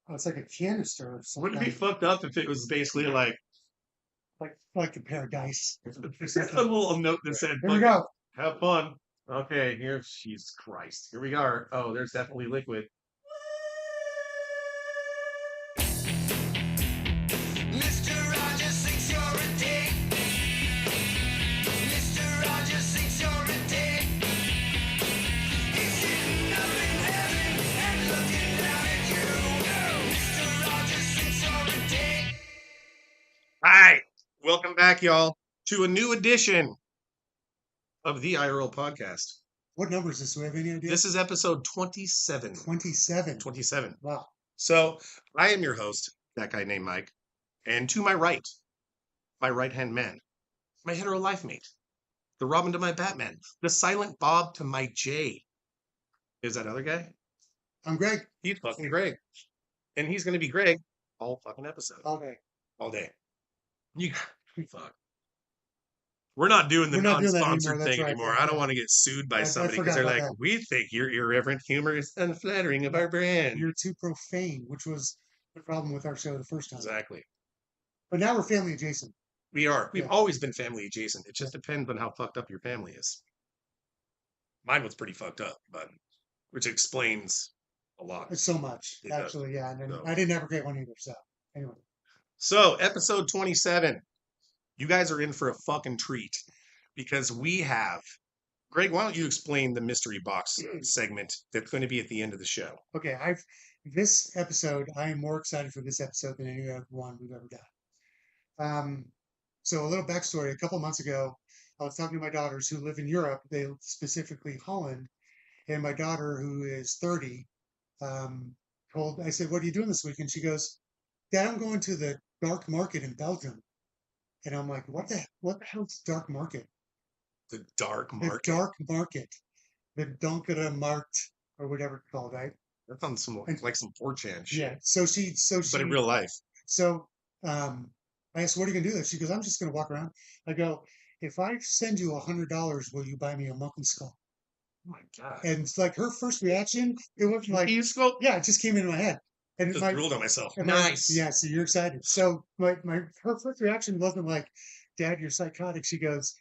Oh, it's like a canister of some Wouldn't it be kind. fucked up if it was basically like Like a pair of dice. a little note that said, Here we go. have fun. Okay, here, Jesus Christ. Here we are. Oh, there's definitely liquid. Mr. Rogers thinks you're a dick. Mr. Rogers thinks you're a dick. He's sitting up in heaven and looking down at you. Mr. Rogers thinks you're a dick. Hi, welcome back, y'all, to a new edition of the IRL podcast. What number is this? Do we have any idea? This is episode 27. 27. 27. Wow. So, I am your host, that guy named Mike, and to my right-hand man, my hetero life mate, the Robin to my Batman, the Silent Bob to my Jay. Is that other guy? I'm Greg. He's fucking Greg. And he's going to be Greg all fucking episode. Okay. All day. You fuck. We're not doing the We're not doing that non-sponsored anymore, that's thing right, anymore. yeah. I don't want to get sued by I somebody because forgot they're about like, that. we think your irreverent humor is unflattering of our brand. You're too profane, which was the problem with our show the first time. Exactly. But now we're family adjacent. We are. We've Yeah. always been family adjacent. It just depends on how fucked up your family is. Mine was pretty fucked up, but which explains a lot. It's so much, It does. actually, yeah. And then No. I didn't ever get one either, so anyway. So, episode 27. You guys are in for a fucking treat because we have. Greg, why don't you explain the mystery box segment that's going to be at the end of the show? Okay, this episode, I am more excited for this episode than any other one we've ever done. So a little backstory. A couple months ago, I was talking to my daughters who live in Europe, they specifically Holland, and my daughter, who is 30, I said, "What are you doing this week?" And she goes, "Dad, I'm going to the dark market in Belgium." And I'm like, what the hell's dark market? The dark The market. dark market. The Donkere Markt, or whatever it's called, right? That sounds like some 4chan shit. Yeah. So she But in real life. So I asked, "What are you gonna do?" She goes, "I'm just gonna walk around." I go, "If I send you $100, will you buy me a monkey skull?" Oh my God. And it's like her first reaction, it wasn't like, You spoke. yeah, it just came into my head. And Just drooled on myself. and Nice. yeah, so you're excited. So her first reaction wasn't like, "Dad, you're psychotic." She goes,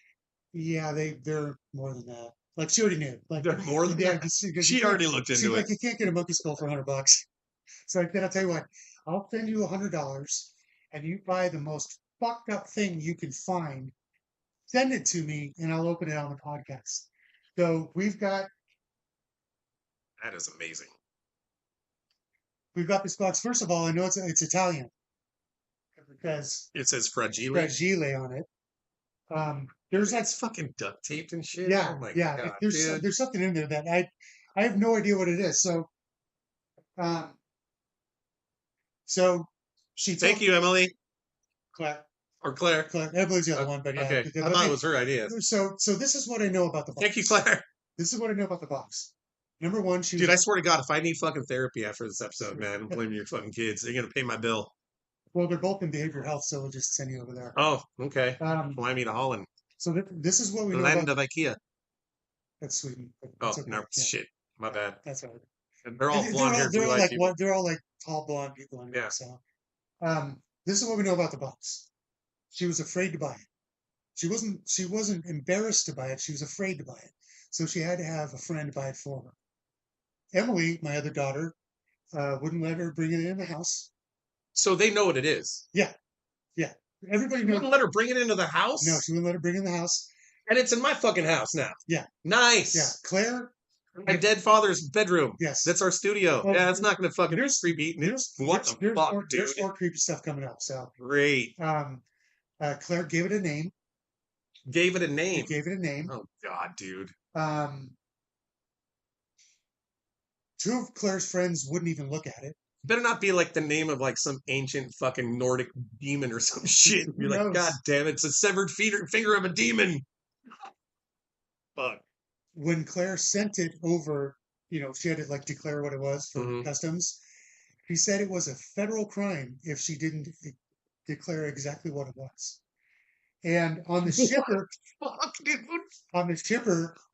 "Yeah, they're more than that." Like she already knew. Like They're more than that? She already looked into she's it. like, "You can't get a monkey skull for $100." So I said, "I'll tell you what, I'll send you $100 and you buy the most fucked up thing you can find. Send it to me and I'll open it on the podcast." So That is amazing. we've got this box. First of all, I know it's Italian because It says fragile. fragile on it. There's that That's fucking duct taped and shit. Yeah, Oh my yeah. God, There's dude. something in there that I have no idea what it is. So, so she Thank told you, Emily. Claire, Or Claire. I believe the other one, but yeah. Okay. but I thought it was her idea. So this is what I know about the box. Thank you, Claire. This is what I know about the box. Number one, she Dude, I was, swear to God, if I need fucking therapy after this episode, man, I'm blaming your fucking kids. They're going to pay my bill. well, they're both in behavioral health, so we'll just send you over there. Oh, okay. Fly me to Holland. So this is what we The know land about. of IKEA. That's Sweden. but Oh, it's okay. no, Yeah, shit. My bad. that's all right. And they're all And blonde haired, they're blue all eyed like people. they're all like tall blonde people. Anyway, Yeah. So, this is what we know about the box. She was afraid to buy it. She wasn't embarrassed to buy it. She was afraid to buy it. So she had to have a friend buy it for her. Emily, my other daughter, wouldn't let her bring it in the house. So they know what it is. Yeah. Everybody You knows. wouldn't let her bring it into the house? No, she wouldn't let her bring it in the house. And it's in my fucking house now. Yeah. Nice. Yeah, Claire. My dead father's bedroom. Yes. That's our studio. Oh, yeah, that's not going to fucking there's- creepy. There's What there's, the there's fuck, more, dude? There's more creepy stuff coming up. So, Great. Claire gave it a name. Gave it a name. Gave it a name. Oh, God, dude. Two of Claire's friends wouldn't even look at it. Better not be like the name of like some ancient fucking Nordic demon or some shit. Who You're like, knows? God damn it, it's a severed finger of a demon. Fuck. When Claire sent it over, she had to like declare what it was for Mhm. customs. She said it was a federal crime if she didn't declare exactly what it was. And on the shipper, Fuck, dude.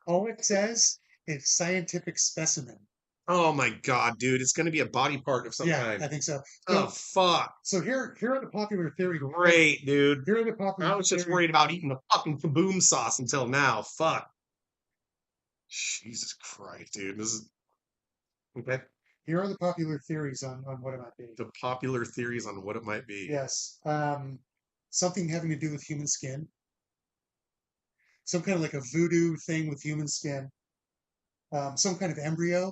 all it says is scientific specimen. Oh my god, dude! It's gonna be a body part of some Yeah, kind. I think so. Oh fuck! So here are the popular theories. Great, dude. Here are the I popular was just theories. worried about eating the fucking kaboom sauce until now. Fuck. Jesus Christ, dude. This is okay. Here are the popular theories on what it might be. The popular theories on what it might be. Yes. Something having to do with human skin. Some kind of like a voodoo thing with human skin. Some kind of embryo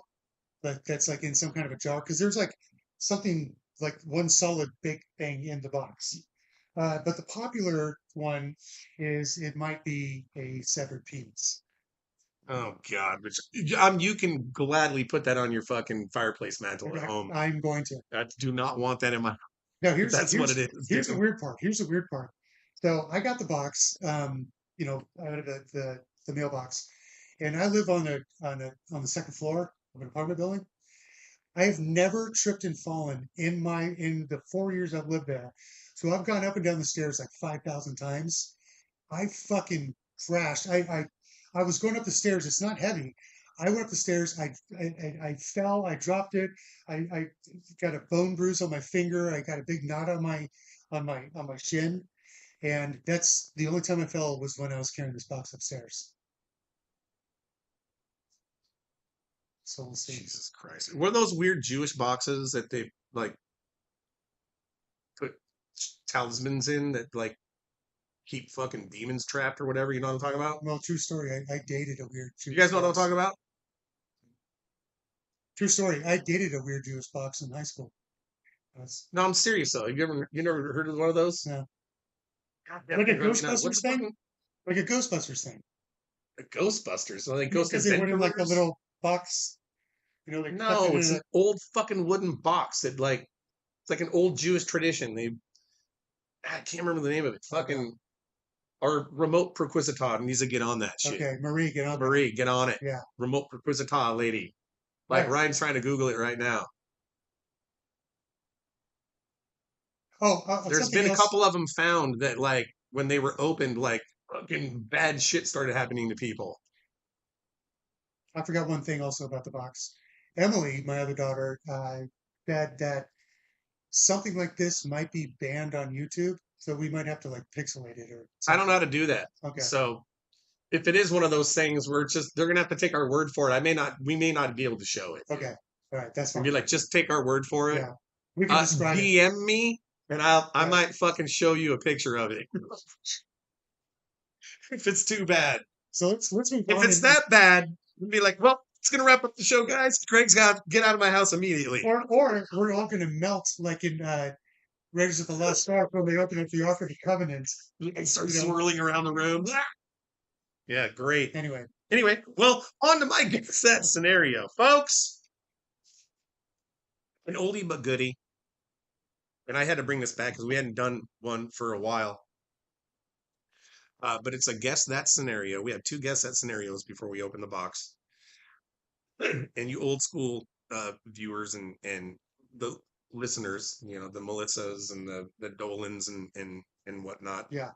that's like in some kind of a jar. Because there's like something like one solid big thing in the box. But the popular one is it might be a severed penis. Oh God, which you can gladly put that on your fucking fireplace mantle at home. I'm going to. I do not want that in my. Now That's what it is. here's the dude. weird part. Here's the weird part. So I got the box, out of the mailbox, and I live on the second floor of an apartment building. I have never tripped and fallen in the 4 years I've lived there. So I've gone up and down the stairs like 5,000 times. I fucking crashed. I was going up the stairs. It's not heavy. I went up the stairs. I fell. I dropped it. I got a bone bruise on my finger. I got a big knot on my shin. And that's the only time I fell was when I was carrying this box upstairs. So we'll see. Jesus Christ. Were those weird Jewish boxes that they like put talismans in that like keep fucking demons trapped or whatever? You know what I'm talking about? Well, true story. I dated a weird You Jewish guys know what I'm box. talking about? True story. I dated a weird Jewish box in high school. That's, No, I'm serious though. You never heard of one of those? no. God Like a damn, what's Ghostbusters the thing? fucking- Like a Ghostbusters thing. The Ghostbusters. So they Ghost Because they went in like a Adventurers? little box. They kept No, it it's in an old fucking wooden box that like it's like an old Jewish tradition. I can't remember the name of it. Fucking our remote proquisitor needs to get on that shit. Okay, Marie, get on. Marie, get on it. Yeah. Remote proquisitor lady. Like Right. Ryan's trying to Google it right now. Oh, There's something been a else. couple of them found that like when they were opened, like fucking bad shit started happening to people. I forgot one thing also about the box. Emily, my other daughter, said that something like this might be banned on YouTube, so we might have to like pixelate it or I don't know how to do that. Okay. So if it is one of those things where it's just they're gonna have to take our word for it. We may not be able to show it. Okay. All right, that's And fine. be like, just take our word for it. Yeah. We can describe it. DM me and I Right. might fucking show you a picture of it. If it's too bad. So let's move If on. it's that bad, we'll be like, well, it's gonna wrap up the show, guys. Greg's got to get out of my house immediately. or we're all gonna melt like in Raiders of the Lost Ark when they open up the Ark of the Covenant. And start You know. swirling around the room. Yeah, great. Anyway, Anyway, well, on to my guess that scenario, folks. An oldie but goodie. And I had to bring this back because we hadn't done one for a while. But it's a guess that scenario. We have two guess that scenarios before we open the box. And you old school viewers and the listeners, the Melissas and the Dolans and whatnot. yeah.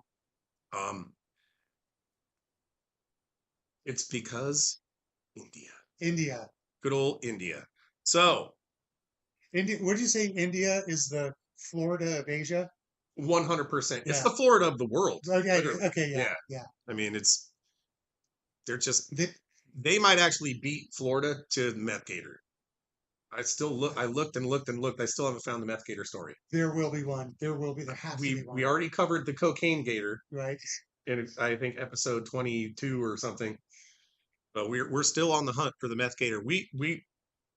It's because India. India. Good old India. So India. What did you say? India is the Florida of Asia. 100%. It's Yeah. the Florida of the world. Okay. literally. Okay. Yeah. I mean, they're just The- they might actually beat Florida to Meth Gator. I looked and looked and looked. I still haven't found the Meth Gator story. There will be one. There will be. There has to be one. We already covered the Cocaine Gator Right. in I think episode 22 or something. But we're still on the hunt for the Meth Gator. We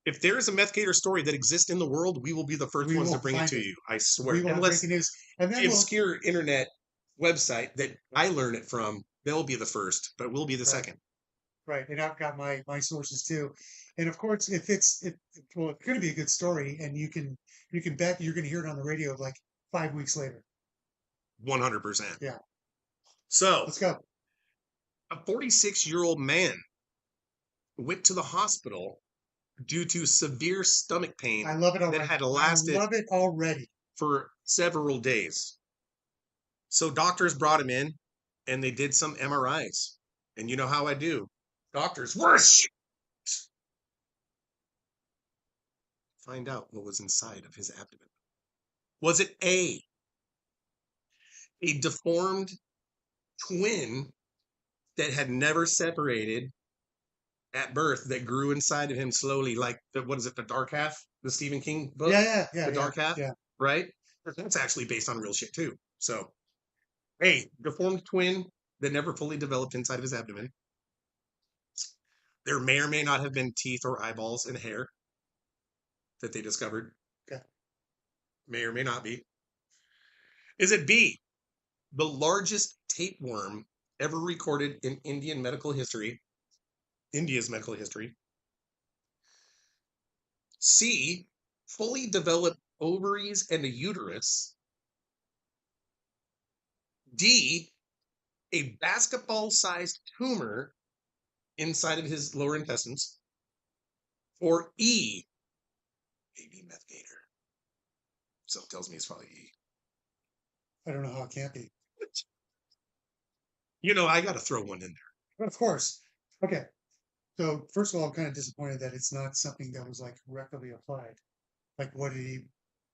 if there is a Meth Gator story that exists in the world, we will be the first We ones to will bring it find to it. you. I swear. We will have Unless breaking news, and then the we'll. obscure internet website that I learn it from, they'll be the first, but we'll be the Right. second. Right, and I've got my sources too, and of course, if it's going to be a good story, and you can bet you're going to hear it on the radio like 5 weeks later. 100%. Yeah. So Let's go. a 46-year-old man went to the hospital due to severe stomach pain I love it already. that had I lasted love it already. for several days. So doctors brought him in and they did some MRIs. And you know how I do. Doctors, whoosh! find out what was inside of his abdomen. Was it A deformed twin that had never separated at birth that grew inside of him slowly, like what is it, The Dark Half, the Stephen King book? The Dark Half, yeah. right? That's actually based on real shit too. So, A deformed twin that never fully developed inside of his abdomen. There may or may not have been teeth or eyeballs and hair that they discovered. Okay. May or may not be. Is it B, the largest tapeworm ever recorded in India's medical history? C, fully developed ovaries and a uterus. D, a basketball-sized tumor inside of his lower intestines. Or E, baby meth gator. So it tells me it's probably E. I don't know how it can't be. You know, I got to throw one in there. But of course. Okay. So first of all, I'm kind of disappointed that it's not something that was like rectally applied. Like, what did he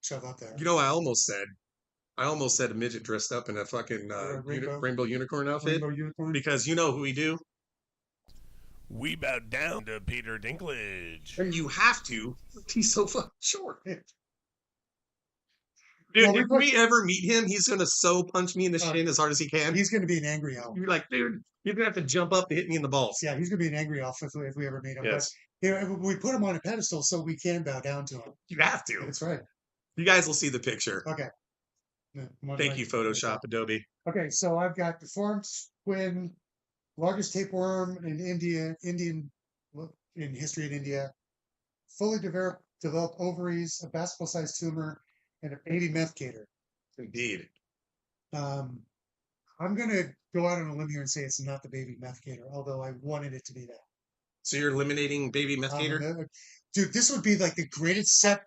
shove up there? You know, I almost said a midget dressed up in a fucking rainbow unicorn outfit. Rainbow unicorn. Because you know who we do. We bowed down to Peter Dinklage. And you have to. He's so fucking short. Yeah. Dude, Well, if we ever meet him, he's gonna so punch me in the shin as hard as he can. He's going to be an angry elf. You're like, dude, you're gonna have to jump up to hit me in the balls. Yeah, he's going to be an angry elf if we ever meet him. Yes. But you know, we put him on a pedestal so we can bow down to him. You have to. That's right. You guys will see the picture. Okay. No, Thank you, Photoshop, Adobe. Okay, so I've got deformed twin, largest tapeworm in in history in India, fully developed ovaries, a basketball-sized tumor, and a baby meth gator. Indeed. I'm going to go out on a limb here and say it's not the baby meth gator, although I wanted it to be that. So you're eliminating baby meth gator? Dude, this would be like the greatest set.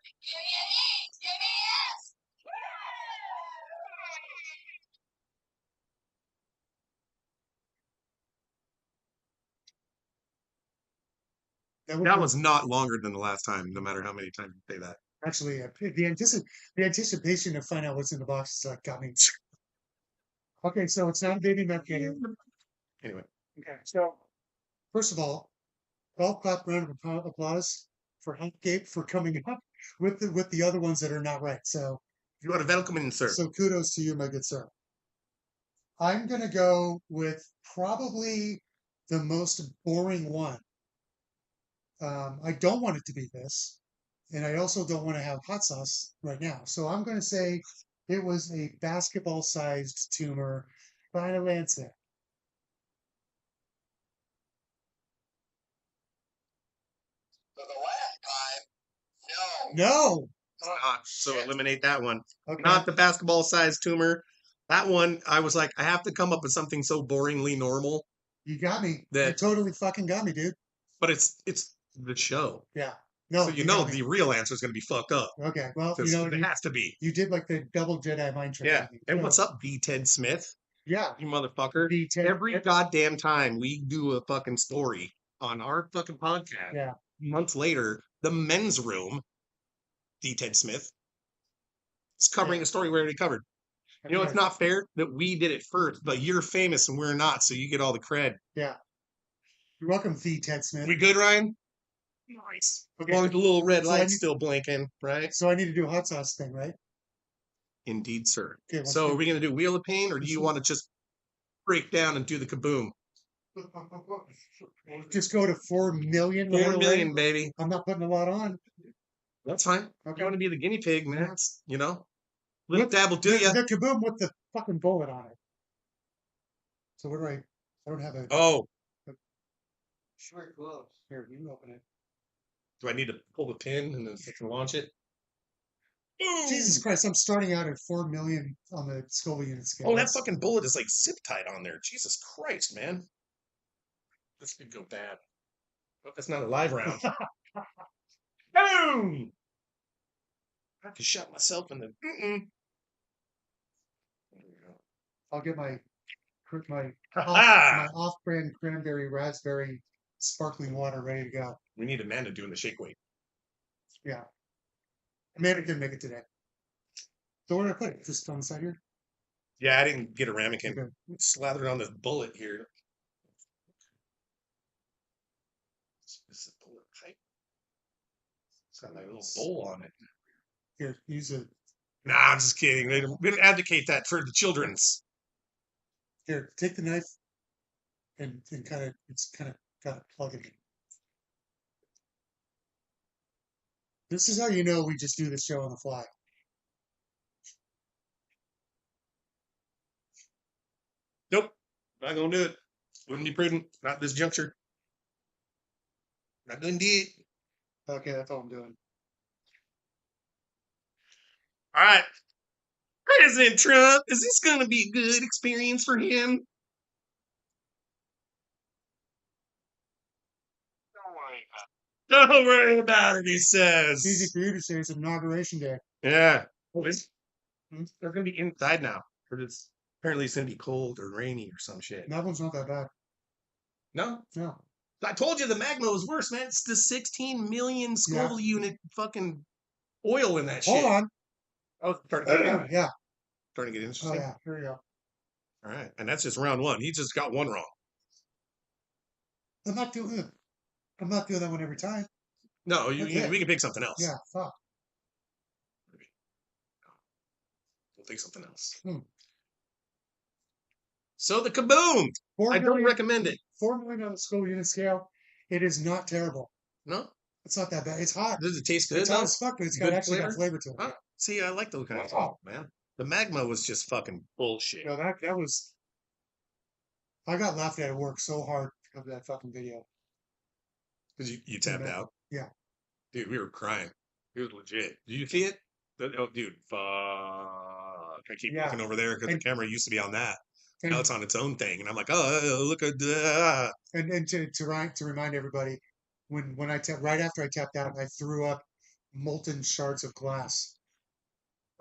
That was not longer than the last time, no matter how many times you say that. Actually, the anticipation of finding out what's in the box got me. Okay, so it's not a baby meth gator. Anyway. Okay, so first of all, golf clap round of applause for Hopcape for coming up with the other ones that are not right. So You are welcome in, sir. so kudos to you, my good sir. I'm gonna go with probably the most boring one. I don't want it to be this, and I also don't want to have hot sauce right now. So I'm going to say it was a basketball-sized tumor. Final answer. For the last time, No. It's not. So eliminate that one. Okay. Not the basketball-sized tumor. That one, I was like, I have to come up with something so boringly normal. You got me. You That- totally fucking got me, dude. But it's the show. Yeah. No. So you know got me. the real answer is going to be fucked up. Okay. Well, 'Cause you know, it has to be. you did like the double Jedi mind trick. Yeah. on me. And So, what's up, B. Ted Smith? Yeah. You motherfucker. The Ted- Every goddamn time we do a fucking story on our fucking podcast, Yeah. months later, the men's room, D. Ted Smith, is covering a story we already covered. You know, it's not fair that we did it first, but you're famous and we're not, so you get all the cred. Yeah. You're welcome, the Ted Smith. We good, Ryan? Nice. As long as the little red So I light's need- still blinking, right? So I need to do a hot sauce thing, right? Indeed, sir. Okay. let's So do- are we going to do Wheel of Pain, or do you want to just break down and do the kaboom? Just go to 4 million. right 4 away? million, baby. I'm not putting a lot on. That's fine. Okay. You want to be the guinea pig, man. It's, you know, What- little dab will do the, ya. the kaboom with the fucking bullet on it. So what do I don't have a Oh, short gloves. Here, you open it. do I need to pull the pin and then fucking launch it? Jesus Christ, I'm starting out at 4 million on the Scoville unit scale. Oh, that That's- fucking bullet is like zip tied on there. Jesus Christ, man. This could go bad. Hope that's not a live round. Boom! I could shot myself in the. Mm-mm. There we go. I'll get my Ha-ha! off-brand cranberry raspberry sparkling water ready to go. We need Amanda doing the shake weight. Yeah. Amanda didn't make it today. So where did I put it? Just on the side here? Yeah, I didn't get a ramekin. Okay. Slathered on this bullet here. This is a bullet pipe. It's got like a little bowl on it. Here, use it. Nah, I'm just kidding. We don't advocate that for the children's. Here, take the knife and kind of, it's kind of got to plug it in. This is how you know we just do this show on the fly. Nope, not gonna do it. Wouldn't be prudent. Not at this juncture. Not gonna do it. Okay, that's all I'm doing. All right. President Trump, is this gonna be a good experience for him? Don't worry about it, he says. It's easy for you to say it's inauguration day. Yeah. They're gonna be inside now. Because it's apparently it's gonna be cold or rainy or some shit. That one's not that bad. No? No. I told you the magma was worse, man. It's the 16 million Scoville unit fucking oil in that shit. Hold on. Oh, starting to get, Yeah. starting to get Oh, interesting. yeah. Here we go. All right. And that's just round one. He just got one wrong. I'm not doing that one every time. No, Okay. we can pick something else. Yeah, fuck. We'll pick something else. Hmm. So the Kaboom! 4 I don't million, recommend it. 4 million on the school unit scale. It is not terrible. No? It's not that bad. It's hot. Does it taste good? It's hot as fuck, but it's got Good actually flavor? got flavor to it. Huh? See, I like those kind of Oh. stuff, man. The magma was just fucking bullshit. You know, that was. I got laughed at work so hard because of that fucking video. Because you tapped Yeah. out? Yeah. Dude, we were crying. It was legit. Did you see it? Oh, dude, fuck. I keep Yeah. looking over there because the And- camera used to be on that. And, Now it's on its own thing. And I'm like, oh, look at that. and to remind everybody, when I tapped right after I tapped out, I threw up molten shards of glass.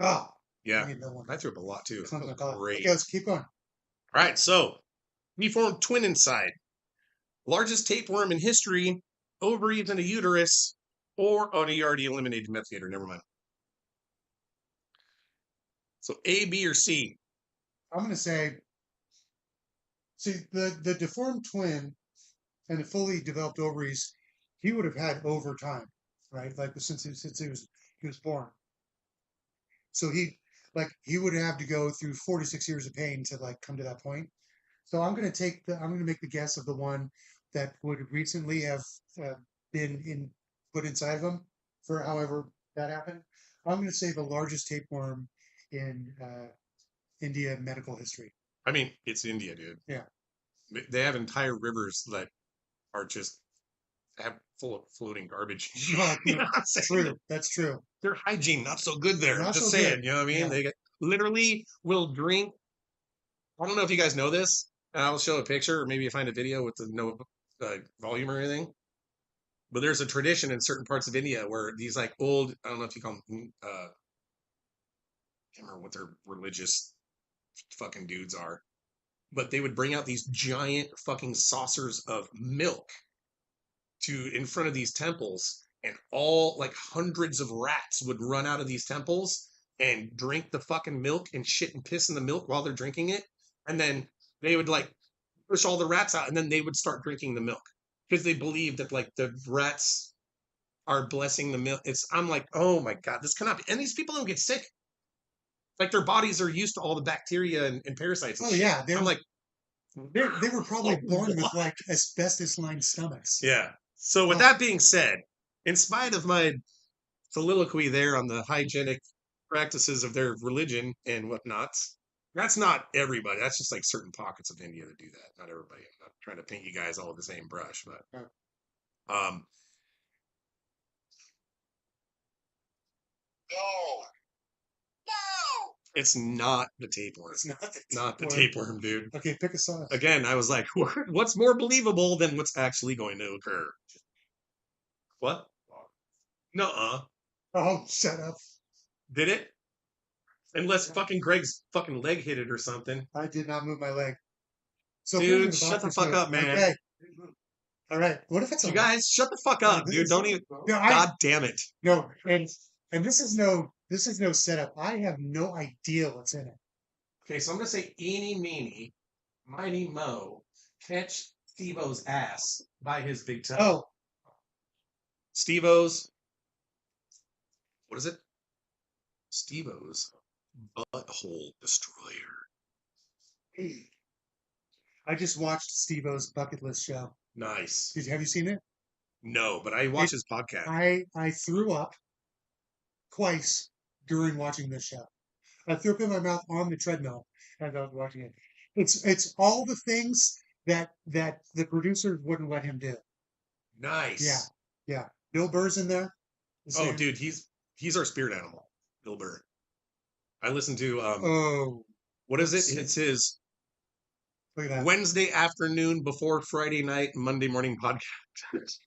Ah, Yeah. I need that one. I threw up a lot too. That Something was like that. great. Okay, let's keep going. All right, so we formed twin inside. Largest tapeworm in history, ovaries and a uterus, or oh, no, you already eliminated methator. Never mind. So A, B, or C? I'm going to say, see, the deformed twin and the fully developed ovaries, he would have had over time, right? Like since he was born. So he would have to go through 46 years of pain to like come to that point. So I'm going to make the guess of the one that would recently have been put inside of him for however that happened. I'm going to say the largest tapeworm in India medical history. I mean, it's India, dude. Yeah. They have entire rivers that are just full of floating garbage. No, You know what I'm saying? True, that's true. Their hygiene not so good there. Not Just so saying, good. you know what I mean? Yeah. They literally will drink. I don't know if you guys know this. And I'll show a picture, or maybe you find a video with the no volume or anything. But there's a tradition in certain parts of India where these like old, I don't know if you call them, can't remember what their religious fucking dudes are, but they would bring out these giant fucking saucers of milk to in front of these temples, and all like hundreds of rats would run out of these temples and drink the fucking milk and shit and piss in the milk while they're drinking it, and then they would like push all the rats out, and then they would start drinking the milk because they believed that like the rats are blessing the milk. I'm like, oh my god, this cannot be. And these people don't get sick. Like their bodies are used to all the bacteria and parasites. And Oh shit. yeah, I'm like, they were probably Oh, born with what? like asbestos-lined stomachs. yeah. So with Oh. that being said, in spite of my soliloquy there on the hygienic practices of their religion and whatnots, that's not everybody. That's just like certain pockets of India that do that. Not everybody. I'm not trying to paint you guys all with the same brush, but No. No. it's not the tapeworm. It's not the Not the tapeworm. tapeworm, dude. Okay, pick a sauce. Again, I was like, what's more believable than what's actually going to occur? What? Nuh-uh. Oh, shut up. Did it? Unless fucking Greg's fucking leg hit it or something. I did not move my leg. So Dude, put it in shut the box fuck or up, man. Okay. All right. What if it's You a guys, shut the fuck up, dude. Don't even. No, God damn it. no, and And this is no setup. I have no idea what's in it. Okay, so I'm gonna say eeny meeny, miny mo, catch Steve-O's ass by his big toe. Oh, Steve-O's, what is it? Steve-O's butthole destroyer. I just watched Steve-O's bucket list show. Nice. Have you seen it? No, but I watch his podcast. I threw up twice during watching this show. I threw up in my mouth on the treadmill as I was watching it. It's all the things that the producers wouldn't let him do. Nice. Yeah, yeah. Bill Burr's in there. Oh, Same- dude, he's our spirit animal, Bill Burr. I listen to Oh, what is it? It's his look at that. Wednesday afternoon before Friday night, Monday morning podcast.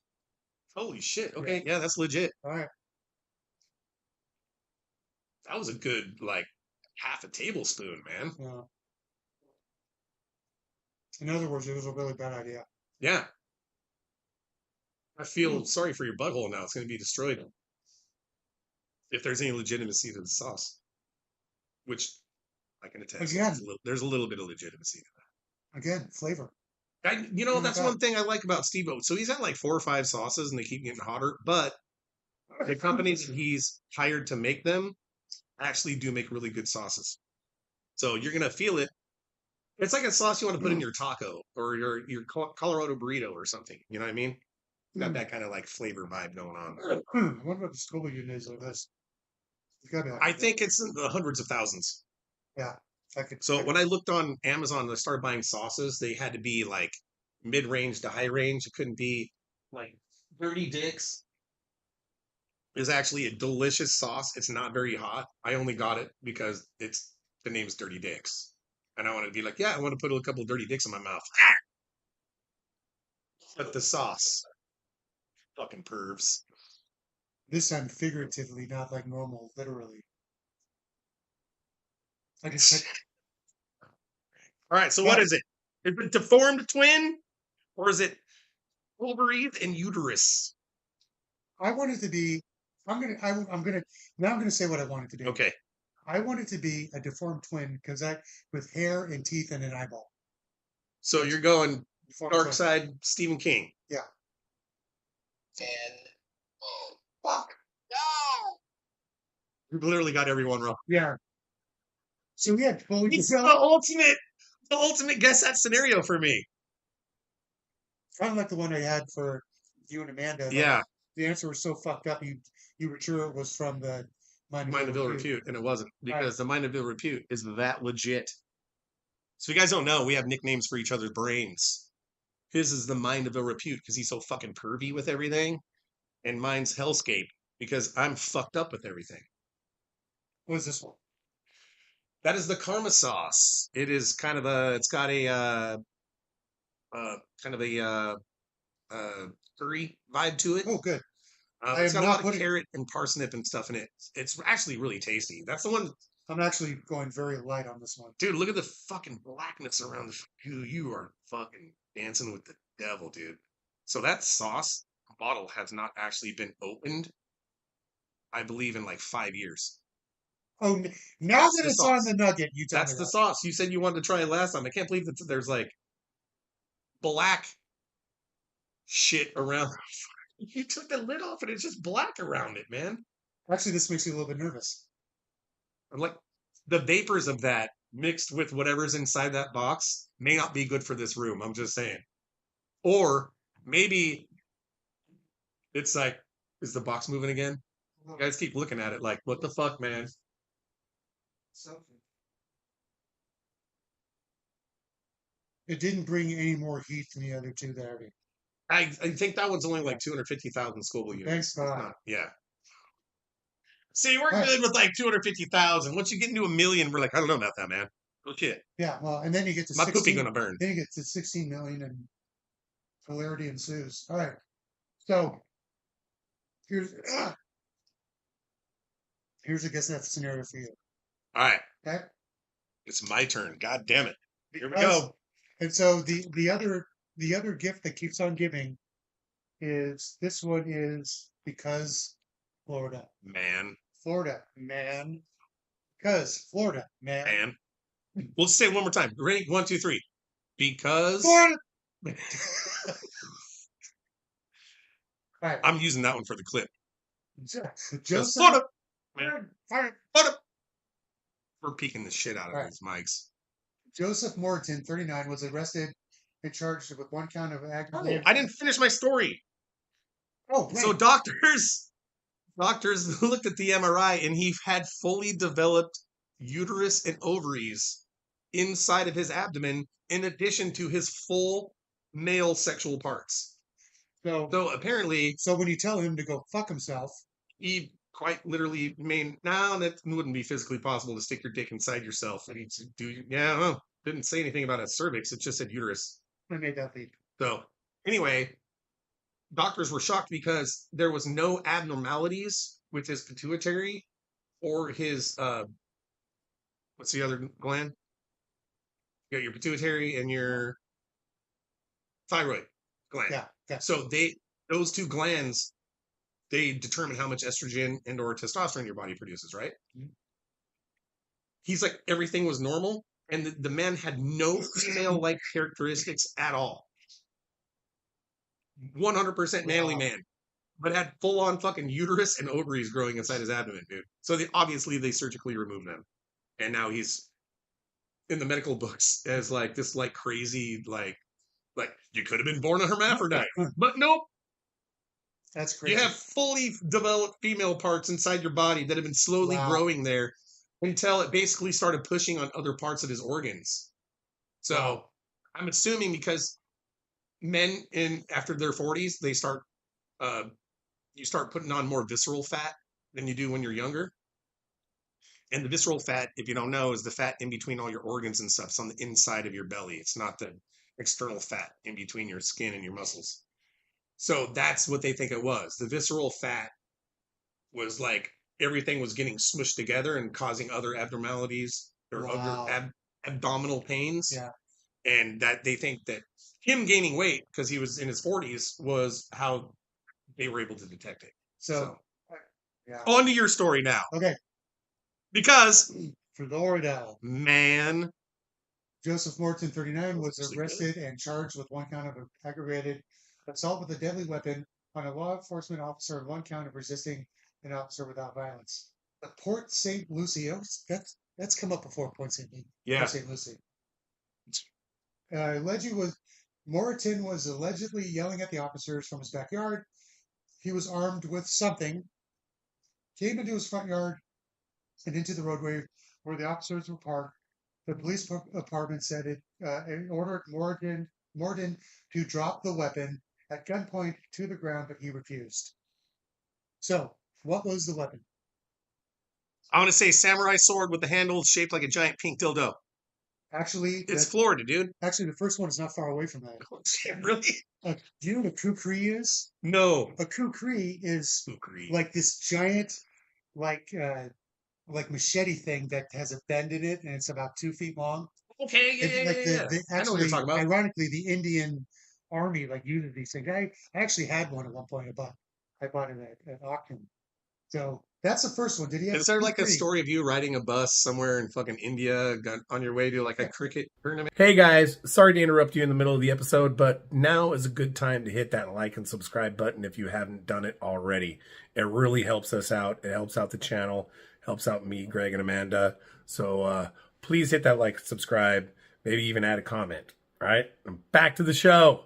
Holy shit. Okay, yeah, that's legit. All right. That was a good like half a tablespoon, man. In other words, it was a really bad idea. Yeah. I feel sorry for your butthole now. It's going to be destroyed. If there's any legitimacy to the sauce, which I can attest, Again. there's a little bit of legitimacy to Again, flavor. that. Oh my That's God. one thing I like about Steve-O. So he's got like 4 or 5 sauces and they keep getting hotter, but the companies that he's hired to make them actually do make really good sauces. So you're going to feel it. It's like a sauce you want to put in your taco or your Colorado burrito or something. You know what I mean? Got that kind of like flavor vibe going on. I wonder what the Scoville unit is like this. It's gotta be like I think it's in the hundreds of thousands. yeah. So when I looked on Amazon and I started buying sauces, they had to be like mid-range to high range. It couldn't be like Dirty Dicks is actually a delicious sauce. It's not very hot. I only got it because the name's Dirty Dicks. And I wanted to be like, yeah, I want to put a couple Dirty Dicks in my mouth. But the sauce. Fucking pervs. this time figuratively, not like normal, literally. I just said, All right, so what is it? Is it deformed twin? Or is it ovaries and uterus? I want it to be. I'm gonna say what I want it to be. Okay. I want it to be a deformed twin because with hair and teeth and an eyeball. So you're going Deformed Dark twin. Side Stephen King. 10. Fuck. You literally got everyone wrong. Yeah. So yeah, well, It's the ultimate guess that scenario for me. kind of like the one I had for you and Amanda. like, Yeah, the answer was so fucked up. You were sure it was from the Mind of Ill Repute, and it wasn't Right. because the Mind of Ill Repute is that legit. So if you guys don't know, we have nicknames for each other's brains. His is the Mind of Ill Repute because he's so fucking pervy with everything, and mine's Hellscape because I'm fucked up with everything. What is this one? That is the Karma sauce. It is kind of it's got a kind of a curry vibe to it. Oh, good. I It's am got a not lot of putting- carrot and parsnip and stuff in it. It's actually really tasty. That's the one, I'm actually going very light on this one. dude. Look at the fucking blackness around you are fucking dancing with the devil, dude. So that sauce bottle has not actually been opened, I believe, in like 5 years. Oh, now That's that the it's on sauce. the nugget, you tell That's me the that. sauce. You said you wanted to try it last time. I can't believe that there's like black shit around. You took the lid off and it's just black around it, man. Actually, this makes me a little bit nervous. I'm like, the vapors of that mixed with whatever's inside that box may not be good for this room. I'm just saying. Or maybe it's like, is the box moving again? You guys keep looking at it like, what the fuck, man? It didn't bring any more heat than the other two that I did. I think that one's only like 250,000 Scoville units. Thanks, It's God. not- yeah. See, we're Right. good with like 250,000. Once you get into a million, we're like, I don't know about that, man. Oh shit. Yeah, well, and then you get to My poopy 16. gonna burn. Then you get to 16 million and hilarity ensues. All right. So here's a guess that scenario for you. All right. Okay. It's my turn. God damn it. Here we Because- go. And so the other gift that keeps on giving is this one is because Florida. Man. Florida, man. Because Florida, man. And we'll say it one more time. Ready? 1, 2, 3. Because Florida. All right. I'm using that one for the clip. Joseph. Florida, man. Florida. Florida. We're peeking the shit out of Right. these mics. Joseph Morton, 39, was arrested and charged with 1 count of Oh, aggravated. I didn't finish my story. Oh, right. So doctors looked at the MRI and he had fully developed uterus and ovaries inside of his abdomen in addition to his full male sexual parts. so, So apparently so when you tell him to go fuck himself, he quite literally now that wouldn't be physically possible to stick your dick inside yourself. And he'd do, yeah, I don't know. Didn't say anything about a cervix. It just said uterus. I made that leap. So anyway, doctors were shocked because there was no abnormalities with his pituitary or his what's the other gland? You got your pituitary and your thyroid gland. Yeah. So those two glands, they determine how much estrogen and or testosterone your body produces, right? Mhm. He's like, everything was normal, and the man had no female-like characteristics at all. 100% manly Wow. man, but had full-on fucking uterus and ovaries growing inside his abdomen, dude. So obviously they surgically removed them, and now he's in the medical books as like this like crazy like you could have been born a hermaphrodite, but nope. That's crazy. You have fully developed female parts inside your body that have been slowly Wow. growing there until it basically started pushing on other parts of his organs. So Wow. I'm assuming because men after their 40s, they start you start putting on more visceral fat than you do when you're younger. And the visceral fat, if you don't know, is the fat in between all your organs and stuff. It's on the inside of your belly. It's not the external fat in between your skin and your muscles. So that's what they think it was. The visceral fat was like everything was getting smushed together and causing other abnormalities or Wow. other abdominal pains. Yeah. And that they think that him gaining weight because he was in his 40s was how they were able to detect it. So, yeah. On to your story now. Okay. Because, Florida. man, Joseph Morton, 39, was Actually, arrested and charged with 1 count of aggravated assault with a deadly weapon on a law enforcement officer and 1 count of resisting an officer without violence. The Port St. Lucie, that's come up before, Port St. yeah, Lucie. Morton was allegedly yelling at the officers from his backyard. He was armed with something, came into his front yard and into the roadway where the officers were parked. The police department said it ordered Morton to drop the weapon at gunpoint to the ground, but he refused. So, what was the weapon? I want to say samurai sword with the handle shaped like a giant pink dildo. Actually, It's Florida, dude. actually the first one is not far away from that. Really? Do you know what a kukri is? No. A kukri is Kukri. like this giant, like machete thing that has a bend in it, and it's about 2 feet long. Okay, yeah, It's like I know what you're talking about. Ironically, the Indian army like uses these things. I actually had one at one point. I bought it at auction. So that's the first one. Did he have Is there like a kukri? story of you riding a bus somewhere in fucking India on your way to like a cricket tournament? Hey guys, sorry to interrupt you in the middle of the episode, but now is a good time to hit that like and subscribe button if you haven't done it already. It really helps us out. It helps out the channel, helps out me, Greg, and Amanda. So please hit that like, subscribe, maybe even add a comment. All right, back to the show.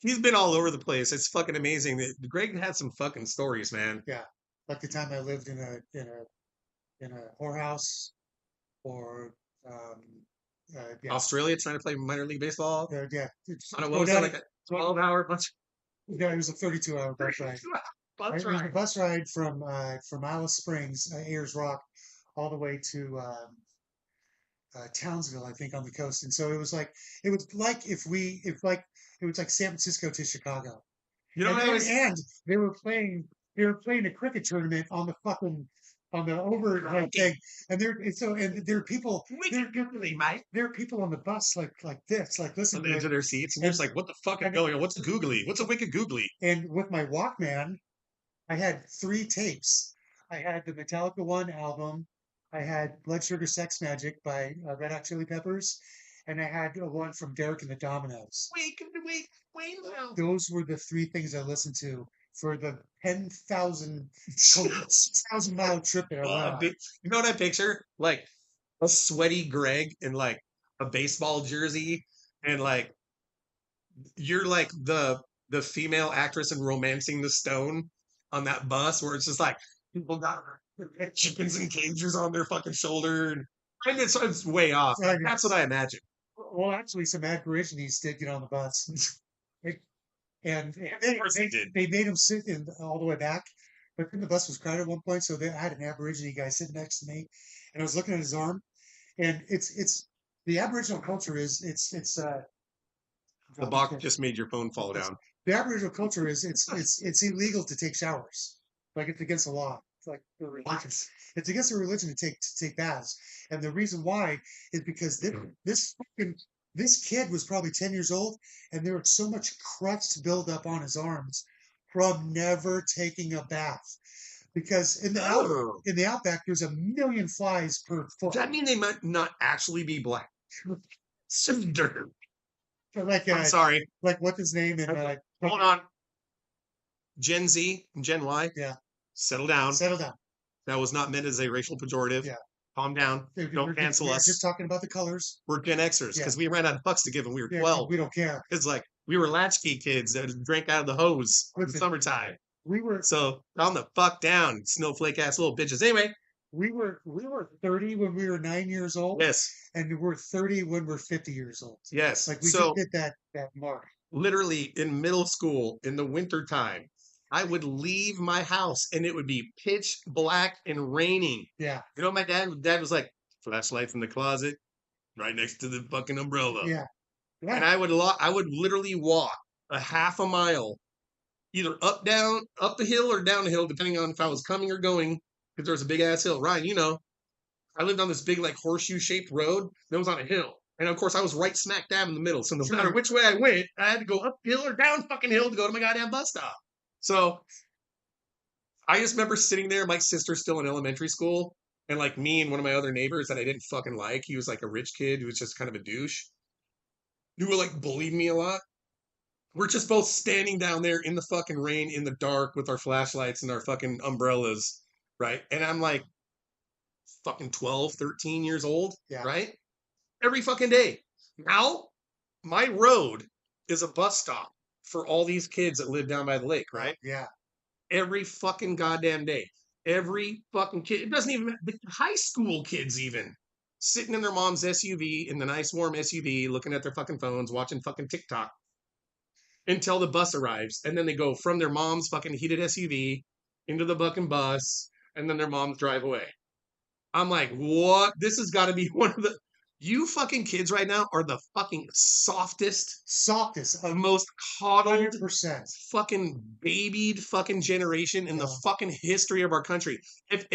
He's been all over the place. It's fucking amazing. Greg had some fucking stories, man. Like the time I lived in a whorehouse, or yeah, Australia trying to play minor league baseball yeah. on a Go what was it, down like a 12-hour bunch. Yeah, it was a 32-hour bus ride. Bus It was a ride. bus ride from Alice Springs, Ayers Rock, all the way to Townsville, I think, on the coast. And so it was like it was like San Francisco to Chicago. You know and, what I was? and they were playing a cricket tournament on the overhead thing, and there are people mate. there are people on the bus like this, like On listening the to edge it. of their seats, and you're just like, what the fuck is and- going on? What's a googly? What's a wicked googly? And with my Walkman, I had 3 tapes. I had the Metallica 1 album, I had Blood Sugar Sex Magic by Red Hot Chili Peppers, and I had one from Derek and the Dominoes. Wait now. Those were the 3 things I listened to for the 6,000-mile trip that I went on. Dude, you know what I picture? Like a sweaty Greg in like a baseball jersey, and like you're like the female actress in Romancing the Stone on that bus where it's just like people got chickens and cages on their fucking shoulder. And it's way off. Right. That's what I imagine. Well, actually, some Aborigines did get on the bus. and Of course they did. they made them sit in all the way back. But then the bus was crowded at one point, so I had an Aborigine guy sitting next to me, and I was looking at his arm, and it's the Aboriginal culture is The box just made your phone fall down. the Aboriginal culture is it's illegal to take showers, like it's against the law. It's like their religion. It's against their religion to take baths, and the reason why is because this kid was probably 10 years old, and there was so much crust buildup on his arms from never taking a bath. Because in the Oh. outback, there's 1,000,000 flies per foot. Does that mean they might not actually be black? Some dirt. Like I'm sorry. like what's his name? And Hold on. Gen Z and Gen Y. Yeah. Settle down. settle down. That was not meant as a racial pejorative. Yeah. Calm down. Dude, Don't we're cancel we're us. just talking about the colors. We're Gen Xers Yeah. because we ran out of bucks to give when we were Yeah, 12. we don't care. It's like we were latchkey kids that drank out of the hose in the Listen. summertime. We were So calm the fuck down, snowflake ass little bitches. Anyway, we were 30 when we were 9 years old, yes, and we're 30 when we're 50 years old. yes. Like we So just hit that mark. literally in middle school in the wintertime, I would leave my house and it would be pitch black and raining. Yeah, You know, my dad was like, flashlight from the closet, right next to the fucking umbrella. yeah, And yeah. I would literally walk a half a mile, either up the hill or down the hill, depending on if I was coming or going, because there was a big ass hill. Ryan, you know, I lived on this big like horseshoe shaped road that was on a hill. And of course I was right smack dab in the middle. So no Sure. matter which way I went, I had to go up hill or down fucking hill to go to my goddamn bus stop. So I just remember sitting there, my sister's still in elementary school, and like me and one of my other neighbors that I didn't fucking like, he was like a rich kid who was just kind of a douche, who would like bullied me a lot. We're just both standing down there in the fucking rain in the dark with our flashlights and our fucking umbrellas, right? And I'm like fucking 12, 13 years old, Yeah. right? Every fucking day. Now, my road is a bus stop for all these kids that live down by the lake, right? Yeah. Every fucking goddamn day. Every fucking kid. It doesn't even, the high school kids even, sitting in their mom's SUV, in the nice warm SUV, looking at their fucking phones, watching fucking TikTok until the bus arrives. And then they go from their mom's fucking heated SUV into the fucking bus, and then their moms drive away. I'm like, what? This has got to be one of the, you fucking kids right now are the fucking softest, Softest, most coddled, 100%. fucking babied fucking generation in the Yeah. fucking history of our country. If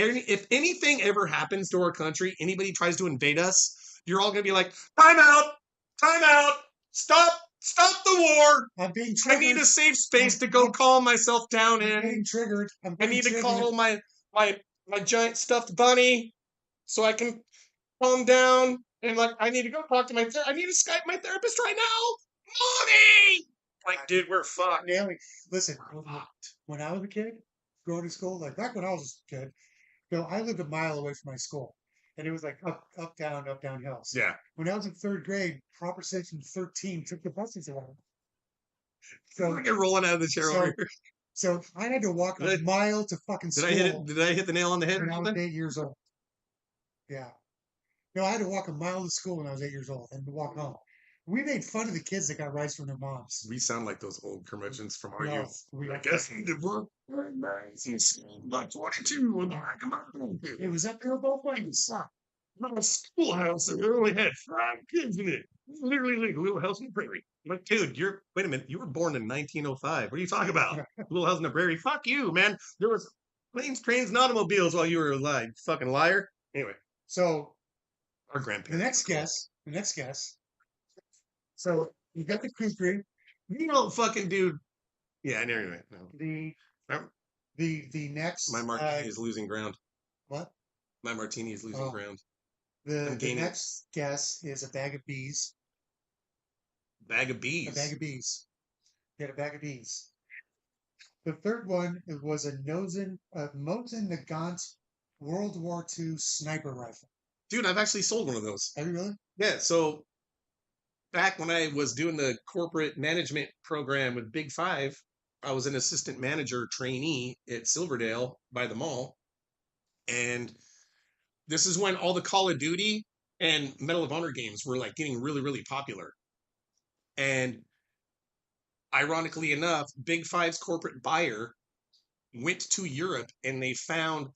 anything ever happens to our country, anybody tries to invade us, you're all gonna be like, time out, stop the war. I'm being I need triggered. a safe space to go calm myself down I'm in. being triggered. I'm I being need to triggered. call my giant stuffed bunny so I can calm down. And like, I need to go talk to I need to Skype my therapist right now. Mommy! Like, dude, we're fucked. Nailing. Listen, Fucked. when I was a kid, going to school, like back when I was a kid, I lived a mile away from my school, and it was like up, down hills. Yeah. When I was in 3rd grade, Proposition 13 took the buses around. So, I get rolling out of the chair so- over here. so I had to walk a Did I- mile to fucking Did school. Did I hit the nail on the head or when I was something? 8 years old. Yeah. No, I had to walk a mile to school when I was 8 years old and to walk home. We made fun of the kids that got rides from their moms. We sound like those old curmudgeons from our No, youth. we- I guess we did work. Like 22 in the back of my head. It was up there both ways. Not a schoolhouse that only had 5 kids in it. Literally like a little house in the prairie. Like, dude, wait a minute, you were born in 1905. What are you talking about? Little house in the prairie. Fuck you, man. There was planes, trains, and automobiles while you were alive. Fucking liar. Anyway, So our the grandparents. next guess. So you got the kukri, You don't fucking dude. Yeah, anyway. No. the The next My martini is losing ground. what? My martini is losing Oh. ground. The I'm gaining. next guess is a bag of bees. Bag of A bees. bag of bees. Get a bag of bees. The third one was a Mosin Nagant World War II sniper rifle. Dude, I've actually sold one of those. Have you really? Yeah, so back when I was doing the corporate management program with Big Five, I was an assistant manager trainee at Silverdale by the mall. And this is when all the Call of Duty and Medal of Honor games were like getting really, really popular. And ironically enough, Big Five's corporate buyer went to Europe and they found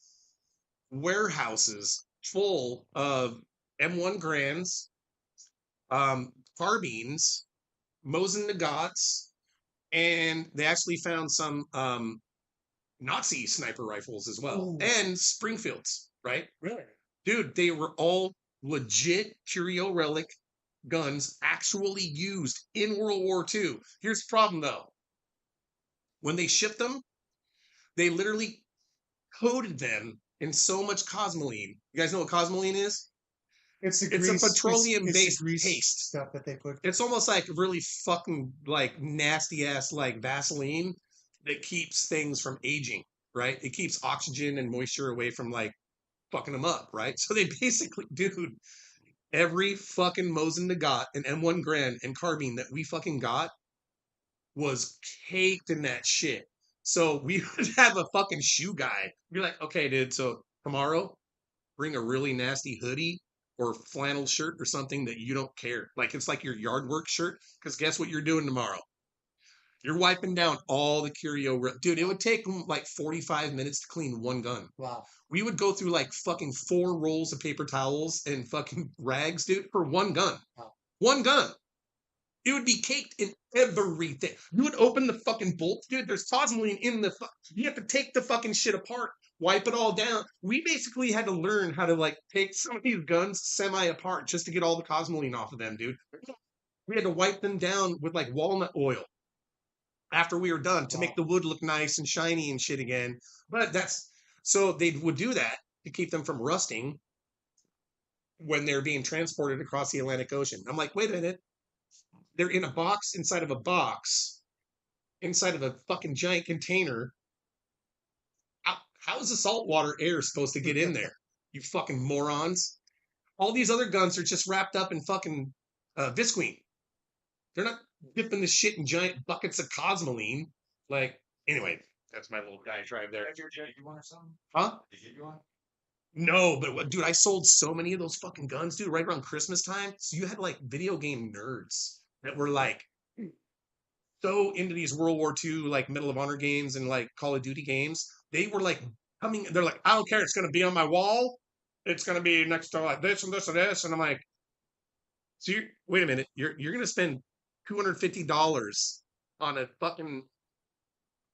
warehouses full of M1 Grands, carbines, Mosin Nagants, and they actually found some Nazi sniper rifles as well, Ooh. and Springfields, right? Really? Dude, they were all legit Curio relic guns actually used in World War II. Here's the problem though. When they shipped them, they literally coated them in so much cosmoline. You guys know what cosmoline is? It's the It's a grease, it's the petroleum-based grease paste. stuff that they put. It's almost like really fucking like nasty ass like Vaseline that keeps things from aging, right? It keeps oxygen and moisture away from like fucking them up, right? So they basically, dude, every fucking Mosin Nagant and M1 Grand and carbine that we fucking got was caked in that shit. So we would have a fucking shoe guy. Be like, okay, dude, so tomorrow, bring a really nasty hoodie or flannel shirt or something that you don't care. Like it's like your yard work shirt. Because guess what you're doing tomorrow? You're wiping down all the curio. Dude, it would take like 45 minutes to clean one gun. Wow. We would go through like fucking 4 rolls of paper towels and fucking rags, dude, for one gun. Wow. One gun. It would be caked in everything. You would open the fucking bolts, dude. There's cosmoline in the. You have to take the fucking shit apart, wipe it all down. We basically had to learn how to like take some of these guns semi apart just to get all the cosmoline off of them, dude. We had to wipe them down with like walnut oil after we were done to make the wood look nice and shiny and shit again. But that's so they would do that to keep them from rusting when they're being transported across the Atlantic Ocean. I'm like, wait a minute. They're in a box inside of a box, inside of a fucking giant container. How is the saltwater air supposed to get in there? You fucking morons. All these other guns are just wrapped up in fucking Visqueen. They're not dipping this shit in giant buckets of cosmoline. Like, anyway, that's my little diatribe there. Did you want something? Huh? Did you want? No, but dude, I sold so many of those fucking guns, dude, right around Christmas time. So you had like video game nerds that were like so into these World War II, like Medal of Honor games and like Call of Duty games. They were like coming, they're like, I don't care, it's gonna be on my wall. It's gonna be next to like this and this and this. And I'm like, so wait a minute, you're gonna spend $250 on a fucking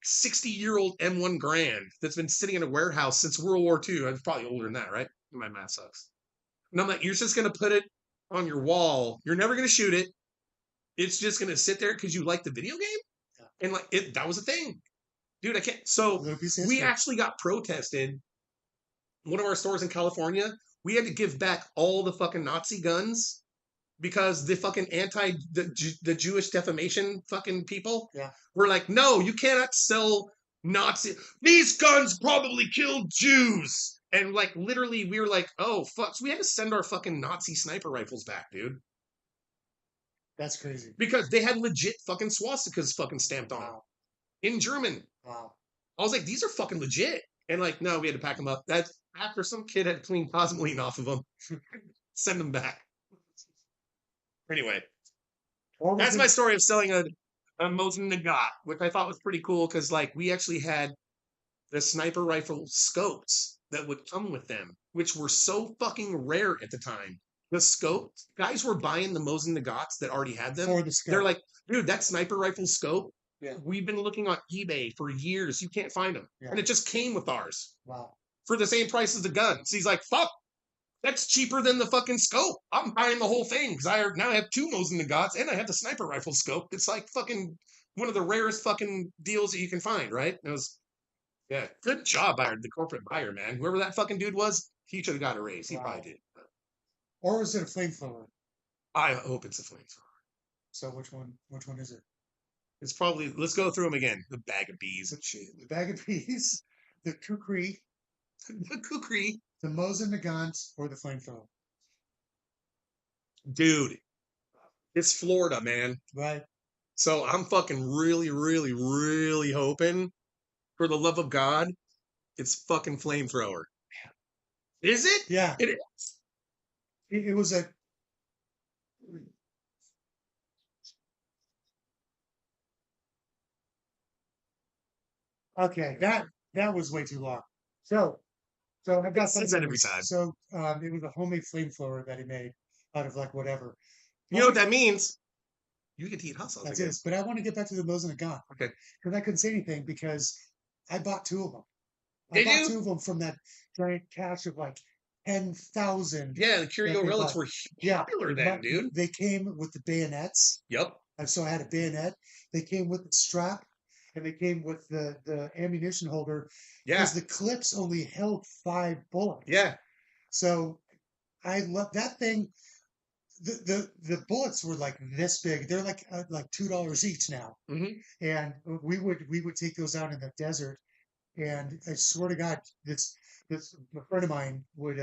60-year-old M1 Grand that's been sitting in a warehouse since World War II. It's probably older than that, right? My math sucks. And I'm like, you're just going to put it on your wall. You're never going to shoot it. It's just going to sit there because you like the video game? Yeah. And like, that was a thing. Dude, I can't. So we actually got protested. One of our stores in California, we had to give back all the fucking Nazi guns because the fucking the Jewish defamation fucking people were like, no, you cannot sell Nazi. These guns probably killed Jews. And like literally we were like, oh fuck. So we had to send our fucking Nazi sniper rifles back, dude. That's crazy. Because they had legit fucking swastikas fucking stamped on them. In German. Wow. I was like, these are fucking legit. And like, no, we had to pack them up. That's after some kid had cleaned cosmoline off of them. Send them back. Anyway, that's my story of selling a Mosin Nagant, which I thought was pretty cool because, like, we actually had the sniper rifle scopes that would come with them, which were so fucking rare at the time. The scope, guys were buying the Mosin Nagants that already had them. For the scope. They're like, dude, that sniper rifle scope, Yeah. we've been looking on eBay for years. You can't find them. Yeah. And it just came with ours Wow. for the same price as the gun. So he's like, fuck. That's cheaper than the fucking scope. I'm buying the whole thing because I now have 2 Mosin Nagants and I have the sniper rifle scope. It's like fucking one of the rarest fucking deals that you can find, right? It was Yeah, good job, Byron, the corporate buyer, man. Whoever that fucking dude was, he should have got a raise. He Wow. probably did. Or is it a flamethrower? I hope it's a flamethrower. So which one is it? It's probably, let's go through them again. The bag of bees and shit. The bag of peas, the kukri, The kukri. the Mosin Nagant, or the flamethrower. Dude, it's Florida, man. Right? So I'm fucking really, really, really hoping, for the love of God, it's fucking flamethrower. Is it? Yeah. It is. It was a. Okay, that was way too long. So I've got Says that every time. So it was a homemade flamethrower that he made out of like whatever. You know what that means? You get to eat hot sauce That's again. it. But I want to get back to the Mosin Nagant. Okay. Because I couldn't say anything because I bought 2 of them. I Did bought you? 2 of them from that giant cache of like 10,000. Yeah, the Curio they relics bought. were Yeah, popular then, dude. They came with the bayonets. Yep. And so I had a bayonet. They came with the strap, and they came with the ammunition holder. Yeah. Because the clips only held 5 bullets. Yeah. So I love that thing. The bullets were like this big. They're like $2 each now. Mhm. And we would take those out in the desert. And I swear to God, this a friend of mine would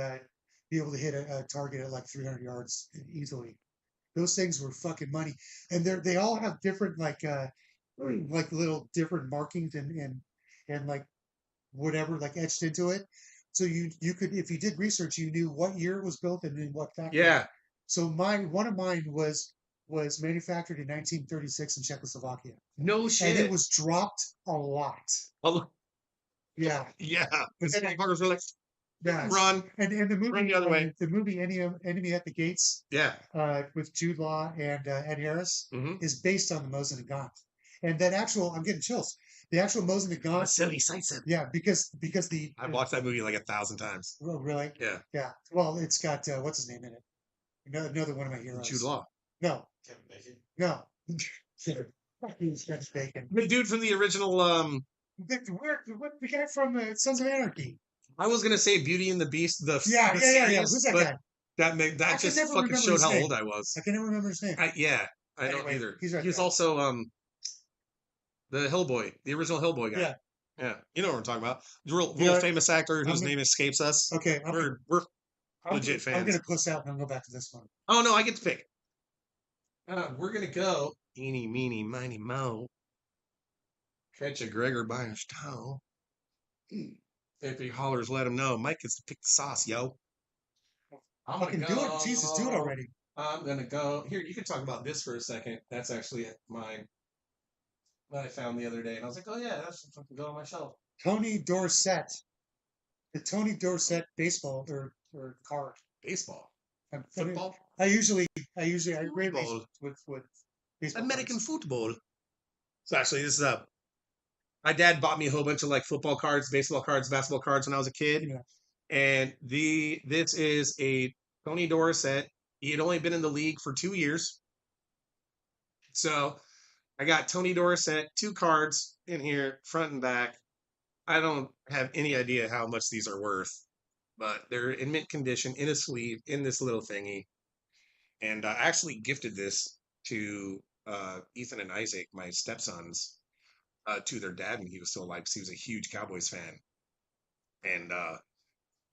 be able to hit a target at like 300 yards easily. Those things were fucking money, and they all have different like little different markings and like whatever like etched into it. So you could, if you did research, you knew what year it was built and in what factory. Yeah. So one of mine was manufactured in 1936 in Czechoslovakia, No shit. and it was dropped a lot. Oh, Yeah, yeah. But The then motherfuckers were like, yeah. run. And the movie, Run the other way. the movie Enemy at the Gates, Yeah. with Jude Law and Ed Harris, Mhm. is based on the Mosin Nagant. And that actual, I'm getting chills. The actual Mosin Nagant, Vasily Zaitsev. yeah, because I've watched that movie like 1,000 times. Oh, really? Yeah. Yeah. Well, it's got what's his name in it? Another one of my heroes. Jude Law. No, Kevin Bacon. no. He's Kevin Bacon. The dude from the original, The guy from Sons of Anarchy. I was gonna say Beauty and the Beast, the Yeah. series, Who's that but guy? that I that can just never fucking remember showed his how name. old I was. I can never remember his name. I don't Anyway, either. he's right He was there. also the Hellboy, the original Hellboy guy. Yeah. Yeah. You know what I'm talking about. Real You know what? famous actor whose I'm- name escapes us. Okay, We're I'm legit I'm fans. gonna puss out and I'll go back to this one. Oh no, I get to pick. We're gonna go eeny, meeny, miny, mo. Catch a Gregor by his toe. If he hollers, let him know. Mike gets to pick the sauce, yo. I'm Fucking do it. Jesus, do it already. I'm gonna go here. You can talk about this for a second. That's actually mine that I found the other day, and I was like, oh yeah, that's fucking go on my shelf. Tony Dorsett. The Tony Dorsett baseball or card. Baseball, I mean, football, I usually rarely Football. with baseball American cards. football. So actually, this is my dad bought me a whole bunch of like football cards, baseball cards, basketball cards when I was a kid. Yeah. And this is a Tony Dorsett. He had only been in the league for 2 years. So I got Tony Dorsett, 2 cards in here, front and back. I don't have any idea how much these are worth, but they're in mint condition, in a sleeve, in this little thingy. And I actually gifted this to Ethan and Isaac, my stepsons, to their dad when he was still alive, because he was a huge Cowboys fan. And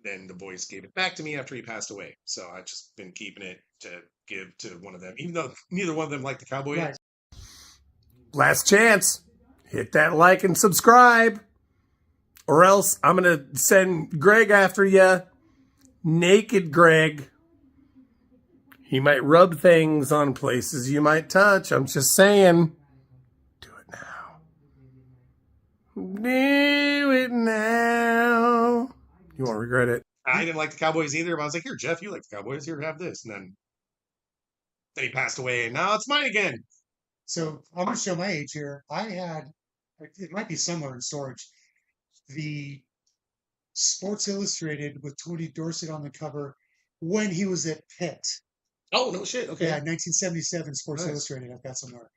then the boys gave it back to me after he passed away. So I've just been keeping it to give to one of them, even though neither one of them liked the Cowboys. Right. Last chance. Hit that like and subscribe. Or else I'm going to send Greg after you. Naked Greg. He might rub things on places you might touch. I'm just saying. Do it now. Do it now. You won't regret it. I didn't like the Cowboys either, but I was like, here, Jeff, you like the Cowboys. Here, have this. And then he passed away, and now it's mine again. So I'm gonna show my age here. I had, it might be somewhere in storage, the Sports Illustrated with Tony Dorsett on the cover when he was at Pitt. Oh, no shit. Okay. Yeah, 1977 Sports Nice. Illustrated. I've got somewhere.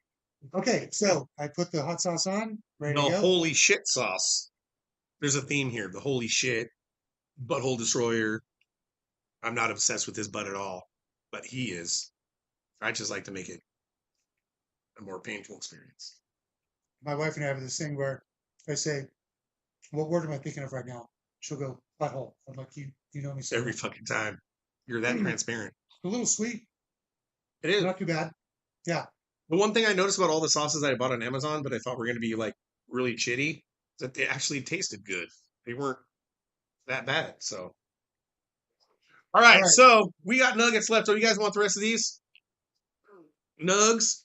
Okay, so I put the hot sauce on, ready The to go. holy shit sauce. there's a theme here. The holy shit, butthole destroyer. I'm not obsessed with his butt at all, but he is. I just like to make it a more painful experience. My wife and I have this thing where I say, "What word am I thinking of right now?" She'll go, "Butthole." I'm like, "You know me so Every well." fucking time. You're that transparent. A little sweet, It is. not too bad. Yeah, The one thing I noticed about all the sauces I bought on Amazon, but I thought were going to be like really chitty, is that they actually tasted good. They weren't that bad. So, all right. right. So we got nuggets left. So you guys want the rest of these nugs?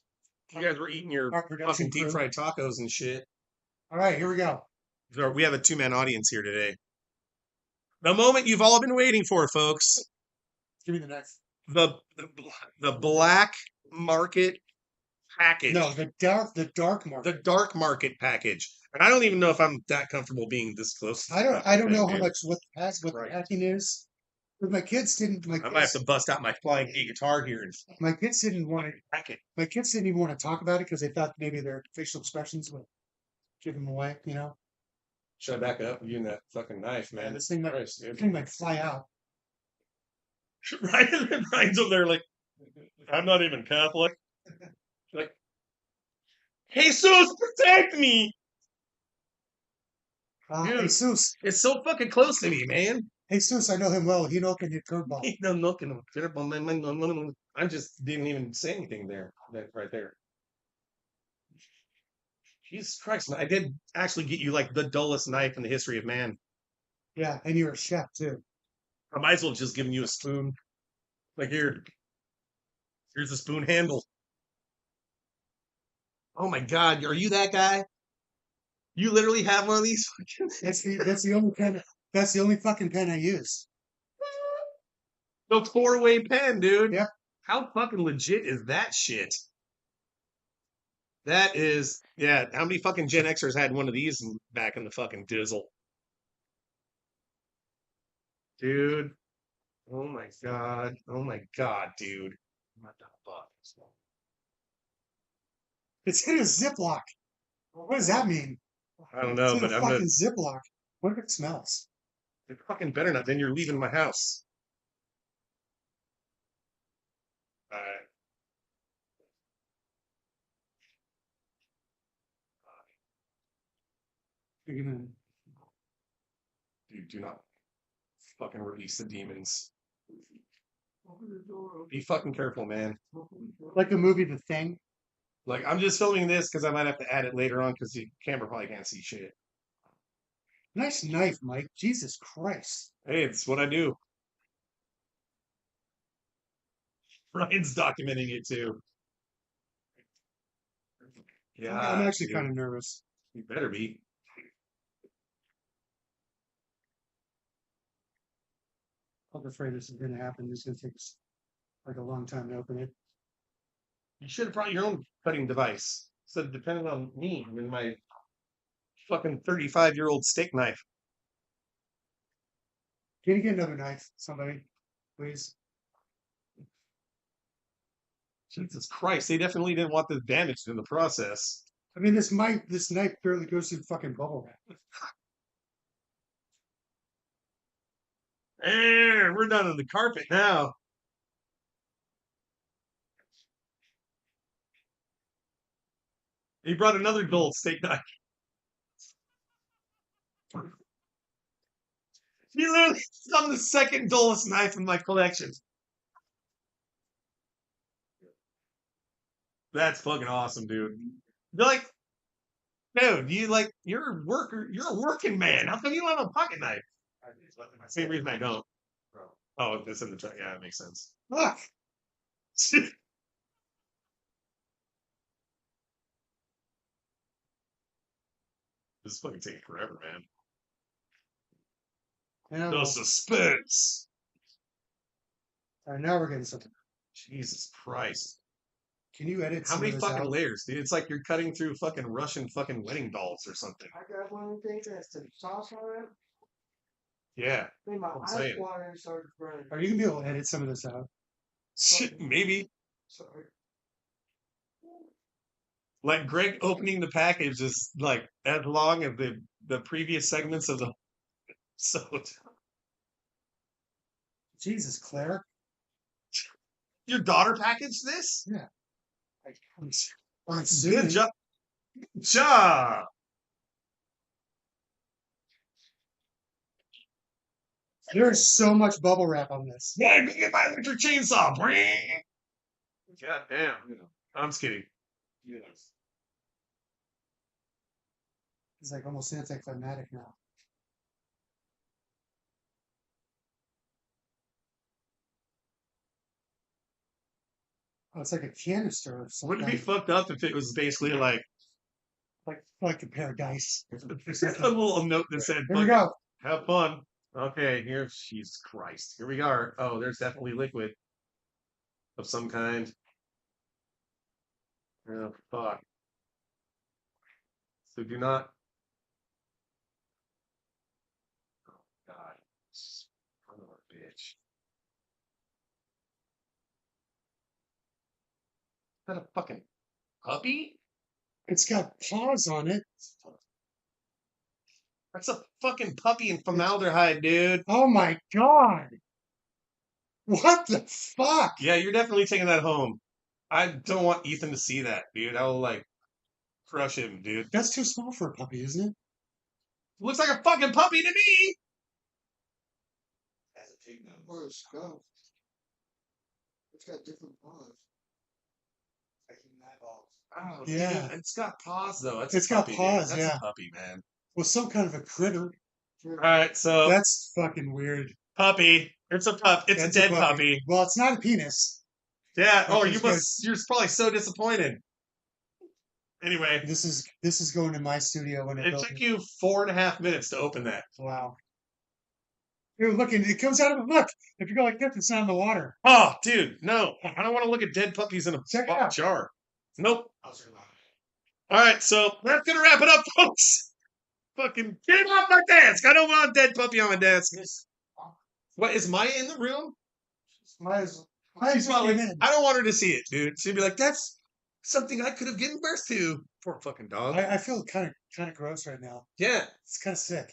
You guys were eating your Our production fucking deep crew. fried tacos and shit. All right, here we go. So we have a 2-man audience here today. The moment you've all been waiting for, folks. Give me the next. The black market package. No, the dark market. The dark market package. And I don't even know if I'm that comfortable being this close. to I the don't fucking know thing, how dude. much what the Right. packing is. But my kids didn't. I might have to bust out my flying A guitar here and My kids didn't want to. pack it. My kids didn't even want to talk about it because they thought maybe their facial expressions would give them away. You know, Should I back up? You and that fucking knife, man. this thing might Christ, dude. fly out. Ryan's over there like, I'm not even Catholic. Like, Jesus, protect me! Dude. Jesus, It's so fucking close to me, man. Jesus, I know him well. He know can hit curveball. No, looking. I just didn't even say anything there. That right there. Jesus Christ, man. I did actually get you like the dullest knife in the history of man. Yeah, and you're a chef too. I might as well have just given you a spoon. Like here's the spoon handle. Oh my God, are you that guy? You literally have one of these fucking That's the only pen. That's the only fucking pen I use. the 4-way pen, dude. Yep. How fucking legit is that shit? That is, yeah. How many fucking Gen Xers had one of these back in the fucking dizzle? Dude. Oh my God. Oh my God, dude. What the fuck? It's in a Ziploc. What does that mean? I don't know, It's in but a I'm gonna. fucking Ziploc. What if it smells? It fucking better not. Then you're leaving my house. All right. You're gonna Dude, do not fucking release the demons. Be fucking careful, man. like the movie The Thing. Like, I'm just filming this because I might have to add it later on because the camera probably can't see shit. Nice knife, Mike. Jesus Christ. Hey, it's what I do. Ryan's documenting it too. Yeah, I'm actually kind of nervous. You better be. I'm afraid this is going to happen. It's going to take us like a long time to open it. You should have brought your own cutting device. So depending on me and my fucking 35-year-old steak knife. Can you get another knife, somebody, please? Jesus Christ, they definitely didn't want this damaged in the process. I mean, this knife barely goes through fucking bubble wrap. We're down on the carpet now. He brought another gold steak knife. He literally found the second dullest knife in my collection. That's fucking awesome, dude. You're like, dude, you're a worker, you're a working man. How come you don't have a pocket knife? Same reason I don't. Oh, it's in the truck. Yeah, that makes sense. Look, This is fucking taking forever, man. now, The suspense. now we're getting something. Jesus Christ. Can you edit How some many of this fucking out? layers, dude? It's like you're cutting through fucking Russian fucking wedding dolls or something. I got one of the things that has some sauce on it. Yeah. Made my I'm eyes saying. water and started burning. Are you going to be able to edit some of this out? Maybe. Sorry. Like Greg opening the package is like as long as the previous segments of the episode. Jesus, Claire. Your daughter packaged this? I'm Good assuming. job. Job. There's so much bubble wrap on this. Yeah, get my electric chainsaw. God damn. I'm just kidding. It's like almost anticlimactic now. Oh, it's like a canister or something. Wouldn't it be fucked up if it was basically like like a pair of dice. a little note that said, Here we go. have fun. Okay, here, Jesus Christ. Here we are. Oh, there's definitely liquid of some kind. Oh, fuck. So do not. Oh, God. Son of a bitch. Is that a fucking puppy? It's got paws on it. That's a fucking puppy in formaldehyde, dude. Oh my god. What the fuck? Yeah, you're definitely taking that home. I don't want Ethan to see that, dude. I will, like, crush him, dude. That's too small for a puppy, isn't it? Looks like a fucking puppy to me. Or a skunk. It's got different paws. Oh, Yeah. dude, it's got paws though. That's It's a got puppy, dude. paws, That's yeah. a puppy, man. Well, some kind of a critter. All right, so That's fucking weird. puppy. It's a pup. It's That's a dead puppy. Well, it's not a penis. Yeah. Oh, That's you good. must. You're probably so disappointed. Anyway, This is going in my studio when it took you 4.5 minutes to open that. Wow. Dude, look, it comes out of the look. If you go like this, it's not in the water. Oh, dude, no, I don't want to look at dead puppies in a Check it out. jar. Nope. All right, so that's gonna wrap it up, folks. Fucking get it off my desk. I don't want a dead puppy on my desk. What is Maya in the room? Mine's She's probably. in. I don't want her to see it, dude. She'd be like, "That's something I could have given birth to." Poor fucking dog. I feel kind of gross right now. Yeah, It's kind of sick.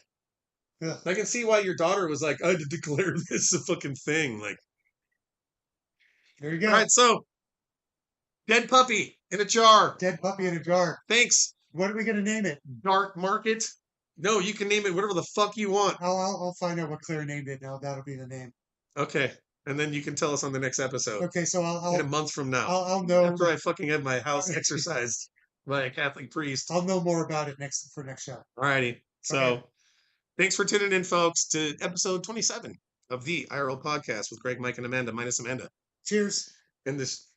Ugh. I can see why your daughter was like, "I had to declare this a fucking thing." Like, There you go. all right, so dead puppy in a jar. Dead puppy in a jar. Thanks, What are we gonna name it? Dark Market. No, you can name it whatever the fuck you want. I'll find out what Claire named it now. That'll be the name. Okay, and then you can tell us on the next episode Okay, so in a month from now. I'll know After I fucking had my house exorcised by a Catholic priest. I'll know more about it for next show. Alrighty. So Okay. thanks for tuning in, folks, to episode 27 of the IRL podcast with Greg, Mike, and Amanda, minus Amanda. Cheers. And this,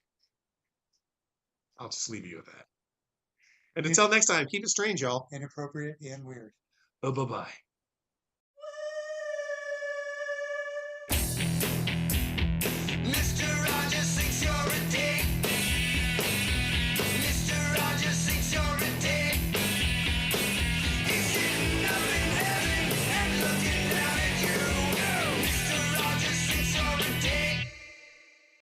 I'll just leave you with that. And until next time, keep it strange, y'all. Inappropriate and weird. Oh, bye-bye.